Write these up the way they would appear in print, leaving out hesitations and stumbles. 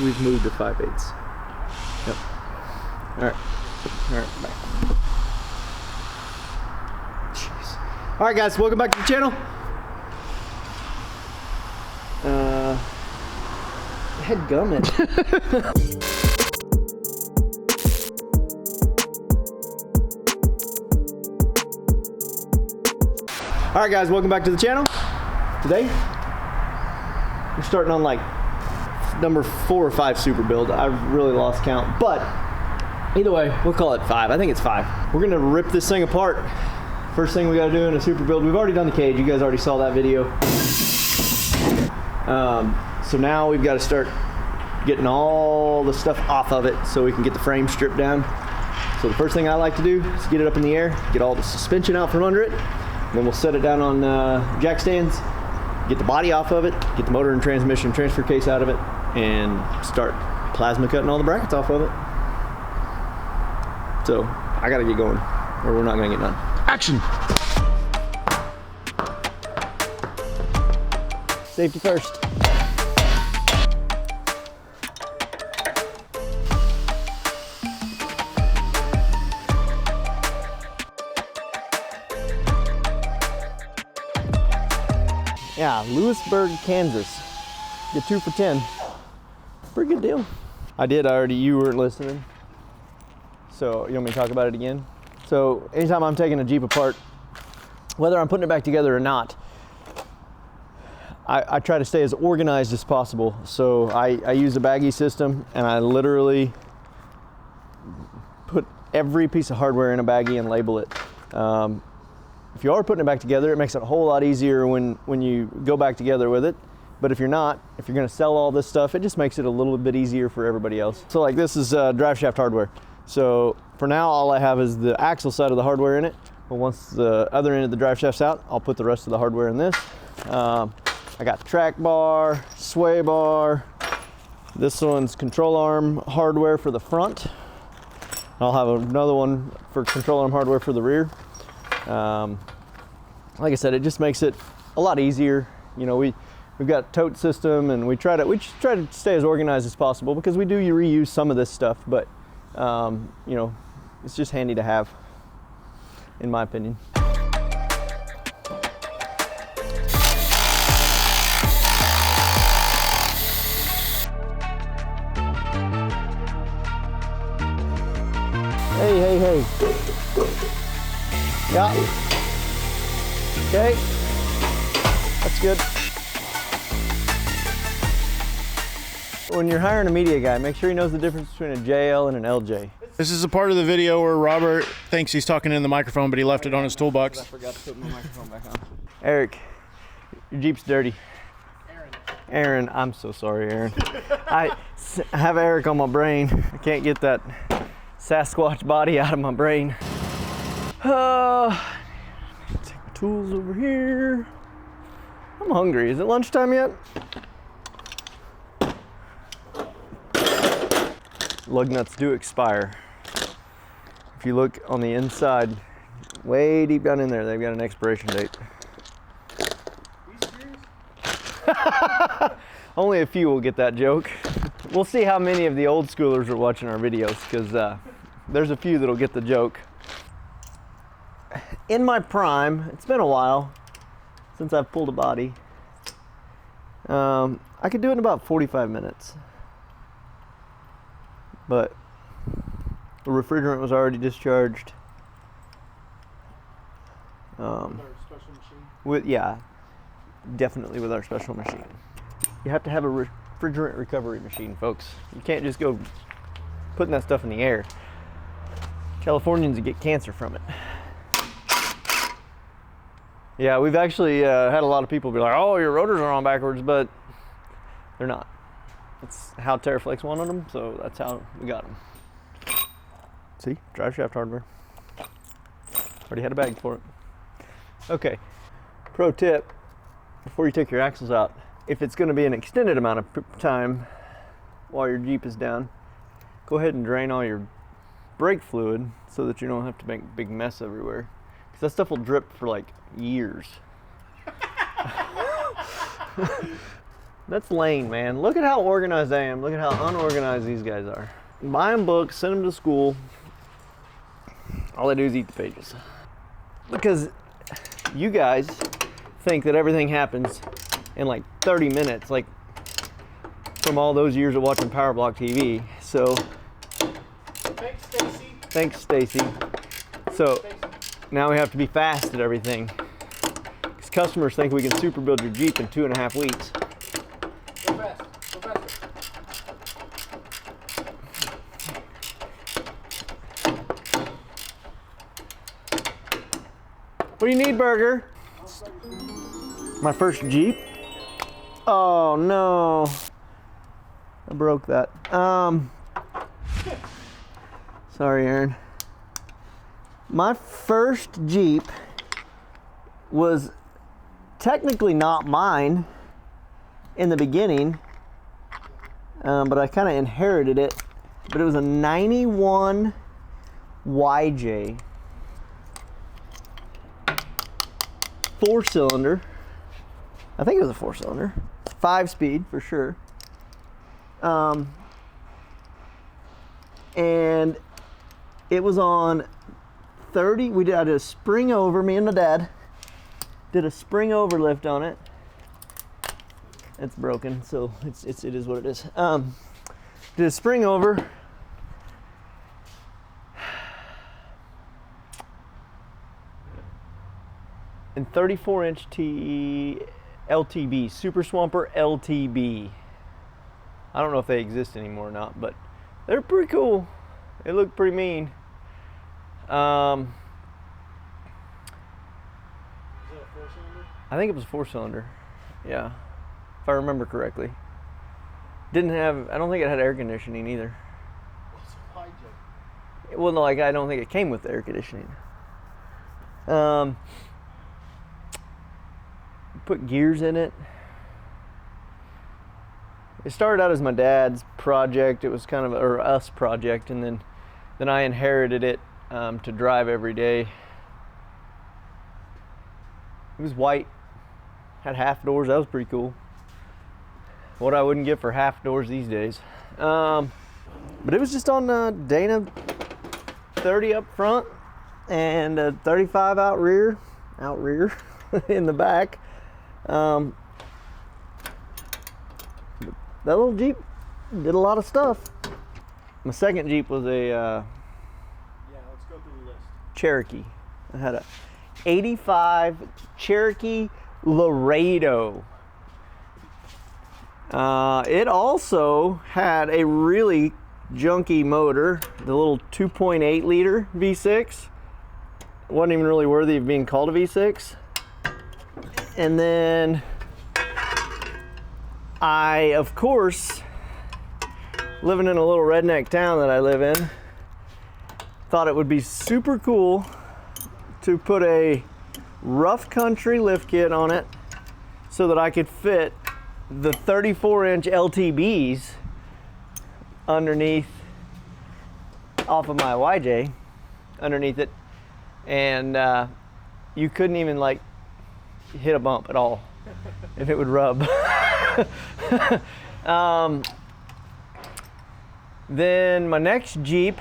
we've moved to 5/8. Yep. Alright. Alright, bye. Jeez. Alright guys, welcome back to the channel. Head gummit. Alright guys, welcome back to the channel. Today, we're starting on like number 4 or 5 super build. I've really lost count, but either way, we'll call it 5. I think it's 5. We're gonna rip this thing apart. First thing we gotta do in a super build, we've already done the cage. You guys already saw that video. So now we've got to start getting all the stuff off of it so we can get the frame stripped down. So the first thing I like to do is get it up in the air, get all the suspension out from under it, and then we'll set it down on jack stands, get the body off of it, get the motor and transmission transfer case out of it, and start plasma cutting all the brackets off of it. So I gotta get going or we're not gonna get done. Action! Safety first. Yeah, Lewisburg, Kansas. Get 2 for 10. Pretty good deal. I already, you weren't listening. So you want me to talk about it again? So anytime I'm taking a Jeep apart, whether I'm putting it back together or not, I try to stay as organized as possible. So I use a baggie system and I literally put every piece of hardware in a baggie and label it. If you are putting it back together, it makes it a whole lot easier when you go back together with it. But if you're not, if you're gonna sell all this stuff, it just makes it a little bit easier for everybody else. So like this is drive shaft hardware. So for now, all I have is the axle side of the hardware in it. But once the other end of the drive shaft's out, I'll put the rest of the hardware in this. I got track bar, sway bar. This one's control arm hardware for the front. I'll have another one for control arm hardware for the rear. Like I said, it just makes it a lot easier. You know, we've got a tote system, and we try to stay as organized as possible because we do reuse some of this stuff, but you know, it's just handy to have, in my opinion. Hey. Yeah. Okay. That's good. When you're hiring a media guy, make sure he knows the difference between a JL and an LJ. This is a part of the video where Robert thinks he's talking in the microphone, but he left it on his toolbox. I forgot to put my microphone back on. Eric, your Jeep's dirty. Aaron, I'm so sorry, Aaron. I have Eric on my brain. I can't get that Sasquatch body out of my brain. Take my tools over here. I'm hungry. Is it lunchtime yet? Lug nuts do expire. If you look on the inside, way deep down in there, they've got an expiration date. Are you serious? Only a few will get that joke. We'll see how many of the old schoolers are watching our videos, because there's a few that'll get the joke. In my prime, it's been a while since I've pulled a body. I could do it in about 45 minutes. But the refrigerant was already discharged. Yeah, definitely with our special machine. You have to have a refrigerant recovery machine, folks. You can't just go putting that stuff in the air. Californians get cancer from it. Yeah, we've actually had a lot of people be like, oh, your rotors are on backwards, but they're not. That's how Terraflex wanted them, so that's how we got them. See, drive shaft hardware. Already had a bag for it. Okay, pro tip, before you take your axles out, if it's gonna be an extended amount of time while your Jeep is down, go ahead and drain all your brake fluid so that you don't have to make a big mess everywhere. Because that stuff will drip for like years. That's Lane, man. Look at how organized I am. Look at how unorganized these guys are. Buy them books, send them to school. All they do is eat the pages. Because you guys think that everything happens in like 30 minutes, like from all those years of watching Power Block TV. So, Thanks, Stacy. thanks, Stacy. So now we have to be fast at everything. Because customers think we can super build your Jeep in 2.5 weeks. Go fast. Go faster. What do you need, Burger? My first Jeep? Oh no. I broke that. Sorry, Aaron. My first Jeep was technically not mine in the beginning, but I kind of inherited it. But it was a 91 YJ. 4-cylinder. I think it was a 4-cylinder. 5-speed for sure. And it was on 30. I did a spring over. Me and my dad did a spring over lift on it. It's broken, so it is what it is. Did a spring over. And 34-inch LTB, Super Swamper LTB. I don't know if they exist anymore or not, but they're pretty cool. They look pretty mean. Is that a 4-cylinder? I think it was a 4-cylinder. Yeah, if I remember correctly. I don't think it had air conditioning either. What's a YJ? Well, no, like I don't think it came with air conditioning. Put gears in it. It started out as my dad's project. It was kind of or us project, and then I inherited it to drive every day. It was white, had half doors. That was pretty cool. What I wouldn't get for half doors these days. But it was just on Dana 30 up front and a 35 out rear in the back. That little Jeep did a lot of stuff. My second Jeep was a Yeah, let's go through the list. Cherokee. I had a 85 Cherokee Laredo. It also had a really junky motor, the little 2.8 liter V6. Wasn't even really worthy of being called a V6. And then I, of course, living in a little redneck town that I live in, thought it would be super cool to put a rough country lift kit on it so that I could fit the 34-inch LTBs underneath, off of my YJ, underneath it, and you couldn't even like hit a bump at all and it would rub. Then my next Jeep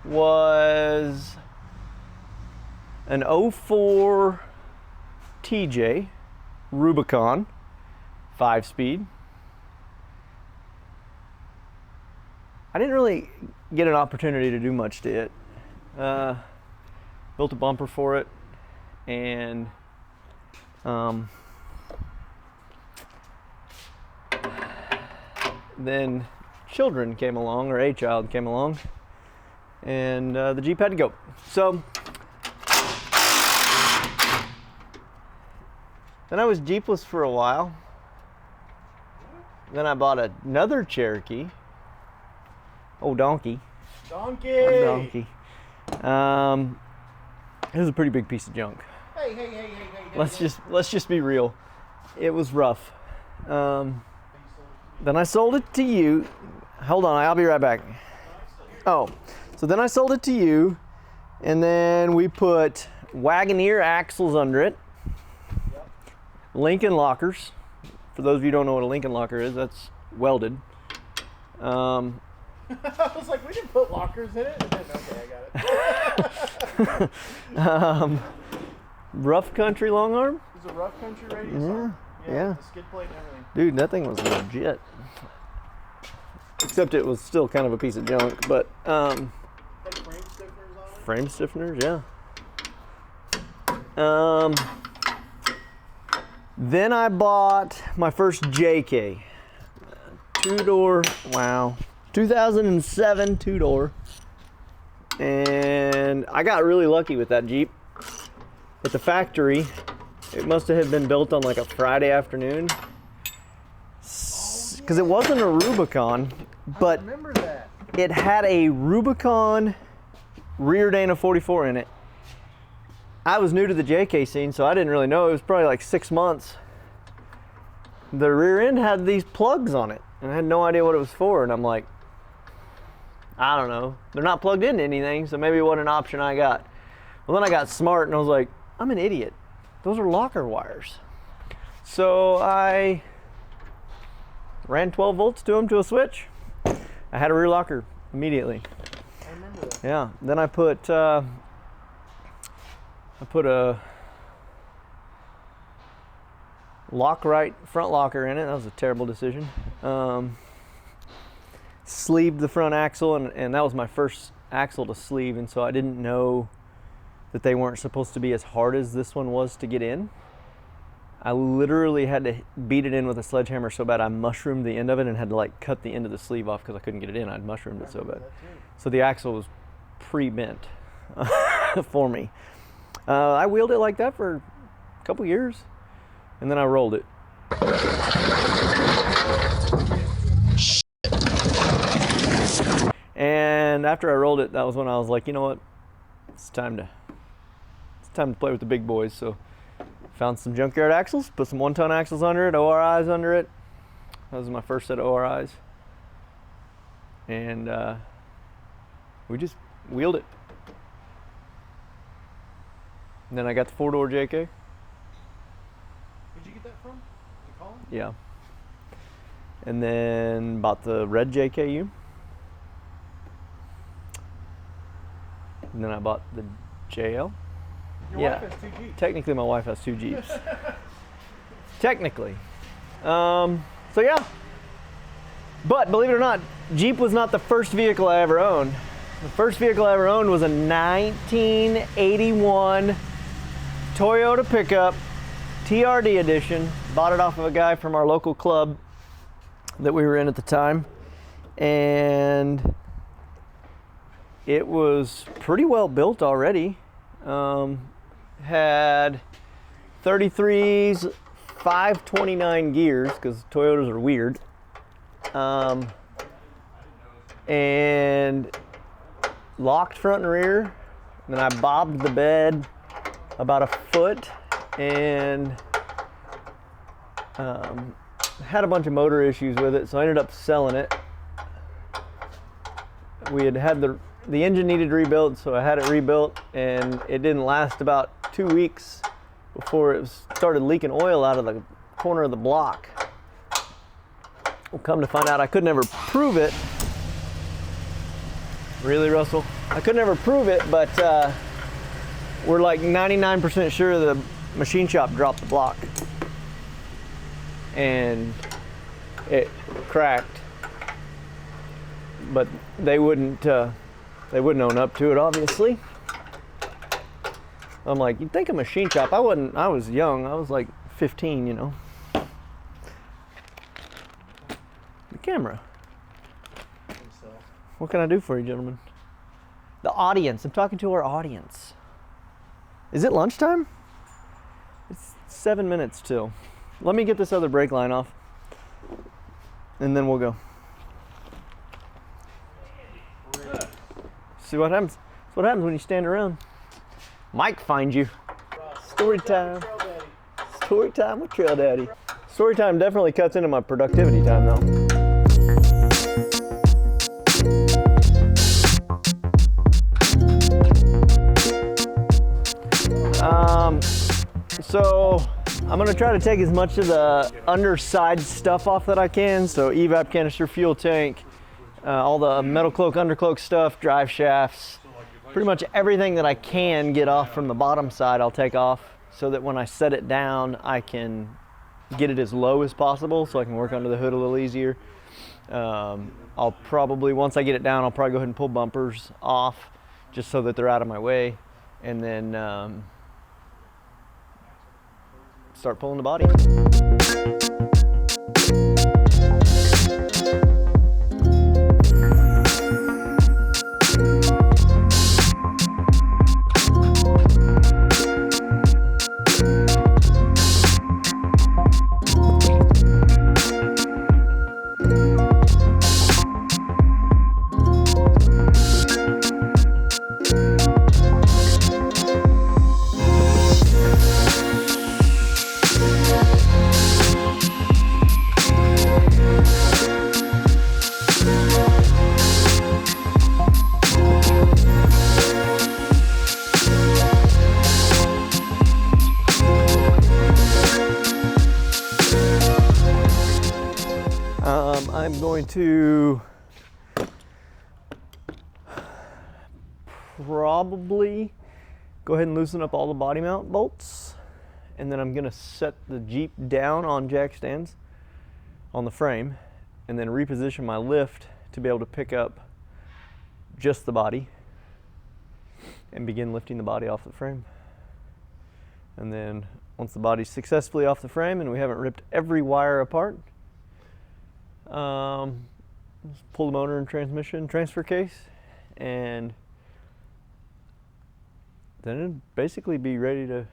was an 04 TJ Rubicon 5-speed. I didn't really get an opportunity to do much to it. Built a bumper for it, and then children came along, or a child came along, and the Jeep had to go. So then I was Jeepless for a while. Then I bought another Cherokee. Oh, donkey. Donkey! Donkey. It was a pretty big piece of junk. Hey. Let's just be real. It was rough. Then I sold it to you. Hold on, I'll be right back. Oh, so then I sold it to you, and then we put Wagoneer axles under it. Lincoln lockers For those of you who don't know what a Lincoln locker is, that's welded. I was like, we didn't put lockers in it? Okay, I got it. Rough country long arm? It's a rough country radius arm? Yeah. The skid plate and everything. Dude, that thing was legit. Except it was still kind of a piece of junk, but Like frame stiffeners on it? frame stiffeners, yeah. Then I bought my first JK. Two-door, wow. 2007 two-door. And I got really lucky with that Jeep. At the factory, it must have been built on like a Friday afternoon. Because it wasn't a Rubicon, but I remember that. it had a Rubicon rear Dana 44 in it. I was new to the JK scene, so I didn't really know. It was probably like 6 months. The rear end had these plugs on it, and I had no idea what it was for. And I'm like, I don't know. They're not plugged into anything, so maybe it wasn't an option I got. Well, then I got smart, and I was like, I'm an idiot. Those are locker wires. So I ran 12 volts to them to a switch. I had a rear locker immediately. I remember that. Yeah. Then I put a Lock-Right front locker in it. That was a terrible decision. Sleeved the front axle, and that was my first axle to sleeve, and so I didn't know that they weren't supposed to be as hard as this one was to get in. I literally had to beat it in with a sledgehammer so bad I mushroomed the end of it and had to like cut the end of the sleeve off because I couldn't get it in. I'd mushroomed it so bad. So the axle was pre-bent for me. I wheeled it like that for a couple years, and then I rolled it. And after I rolled it, that was when I was like, you know what? It's time to play with the big boys. So found some junkyard axles, put some 1-ton axles under it, ORIs under it. That was my first set of ORIs. And we just wheeled it. And then I got the 4-door JK. Where'd you get that from? Did you call him? Yeah. And then bought the red JKU. And then I bought the JL. Your Yeah. wife has 2 Jeeps. Technically, my wife has 2 Jeeps. Technically. So yeah. But believe it or not, Jeep was not the first vehicle I ever owned. The first vehicle I ever owned was a 1981 Toyota pickup, TRD edition. Bought it off of a guy from our local club that we were in at the time. And it was pretty well built already. Had 33s, 529 gears, because Toyotas are weird. And locked front and rear. And then I bobbed the bed about a foot and had a bunch of motor issues with it, so I ended up selling it. We had the engine needed rebuilt, so I had it rebuilt, and it didn't last about 2 weeks before it started leaking oil out of the corner of the block. Well, come to find out, I could never prove it. Really, Russell? I could never prove it, but we're like 99% sure the machine shop dropped the block and it cracked. But they wouldn't own up to it, obviously. I'm like, you'd think a machine shop. I was young. I was like 15, you know. The camera. What can I do for you, gentlemen? The audience. I'm talking to our audience. Is it lunchtime? It's 7 minutes till. Let me get this other brake line off, and then we'll go. See what happens? That's what happens when you stand around. Mike finds you. Story time. Story time with Trail Daddy. Story time definitely cuts into my productivity time, though. So I'm gonna gonna try to take as much of the underside stuff off that I can. So evap canister, fuel tank, all the metal cloak, undercloak stuff, drive shafts, pretty much everything that I can get off from the bottom side I'll take off, so that when I set it down I can get it as low as possible so I can work under the hood a little easier. I'll probably, once I get it down, I'll probably go ahead and pull bumpers off just so that they're out of my way, and then start pulling the body. I'm going to probably go ahead and loosen up all the body mount bolts, and then I'm going to set the Jeep down on jack stands on the frame, and then reposition my lift to be able to pick up just the body and begin lifting the body off the frame. And then once the body's successfully off the frame and we haven't ripped every wire apart, just pull the motor and transmission transfer case, and then it'd basically be ready to,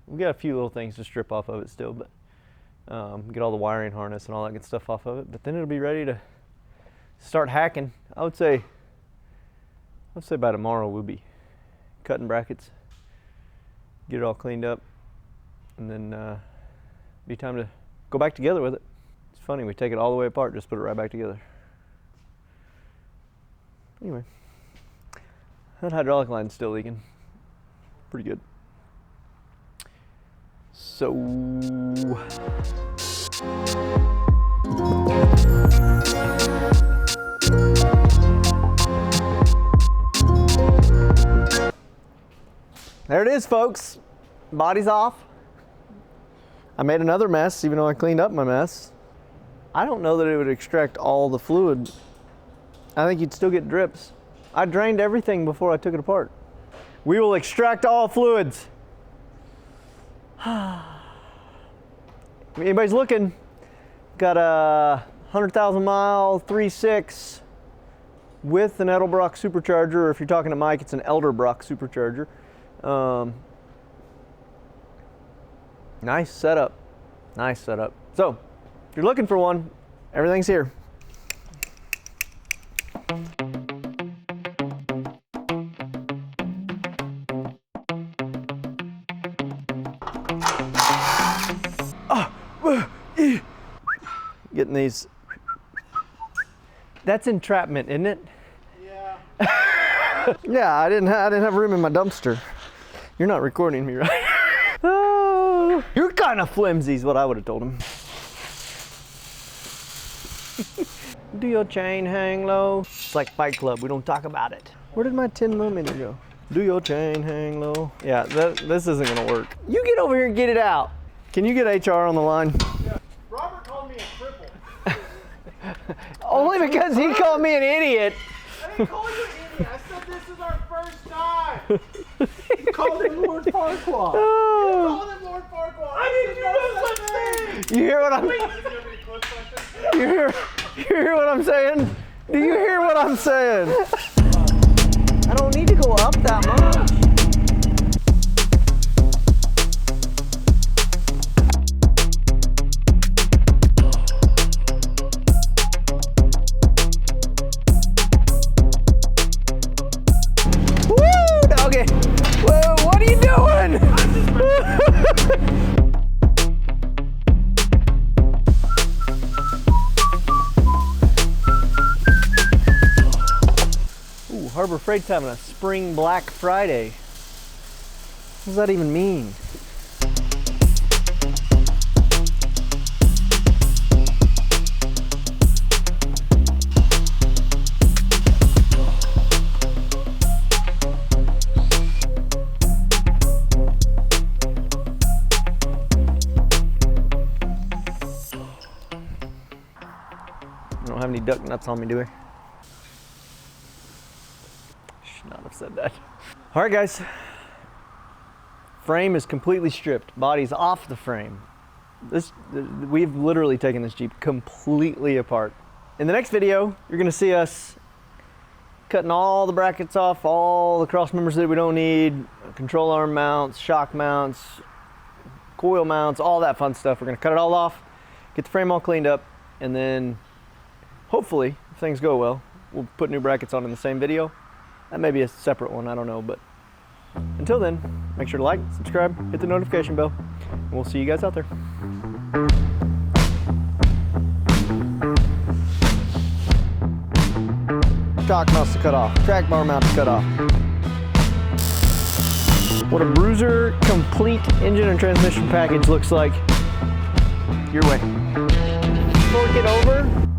we got a few little things to strip off of it still, but get all the wiring harness and all that good stuff off of it, but then it'll be ready to start hacking. I would say by tomorrow we'll be cutting brackets, get it all cleaned up, and then be time to go back together with it. It's funny, we take it all the way apart, just put it right back together. Anyway, that hydraulic line's still leaking. Pretty good. So there it is, folks. Body's off. I made another mess, even though I cleaned up my mess. I don't know that it would extract all the fluid. I think you'd still get drips. I drained everything before I took it apart. We will extract all fluids. If anybody's looking, got a 100,000 mile 3.6 with an Edelbrock supercharger, or if you're talking to Mike, it's an Elderbrock supercharger. Nice setup. Nice setup. So, if you're looking for one, everything's here. Getting these. That's entrapment, isn't it? Yeah. Yeah, I didn't have room in my dumpster. You're not recording me, right? Oh, you're kind of flimsy is what I would have told him. Do your chain hang low? It's like Fight Club, we don't talk about it. Where did my 10mm go? Do your chain hang low? Yeah, this isn't gonna work. You get over here and get it out. Can you get HR on the line? Yeah. Robert called me a cripple. Only because he called me an idiot. I didn't call you an idiot. I said this is our first time. You called him Lord Farquaad. Oh. You called him Lord Farquaad. I didn't do such thing. You hear what I'm? You hear what I'm saying? Do you hear what I'm saying? I don't need to go up that much. Woo, doggy. Whoa, what are you doing? Harbor Freight's having a spring Black Friday. What does that even mean? don't have any duck nuts on me, do I? Should not have said that. All right, guys. Frame is completely stripped. Body's off the frame. We've literally taken this Jeep completely apart. In the next video, you're gonna see us cutting all the brackets off, all the cross members that we don't need, control arm mounts, shock mounts, coil mounts, all that fun stuff. We're gonna cut it all off, get the frame all cleaned up, and then hopefully, if things go well, we'll put new brackets on in the same video. That may be a separate one, I don't know, but until then, make sure to like, subscribe, hit the notification bell, and we'll see you guys out there. Shock mounts to cut off, track bar mount to cut off. What a Bruiser complete engine and transmission package looks like. Your way. Fork it over.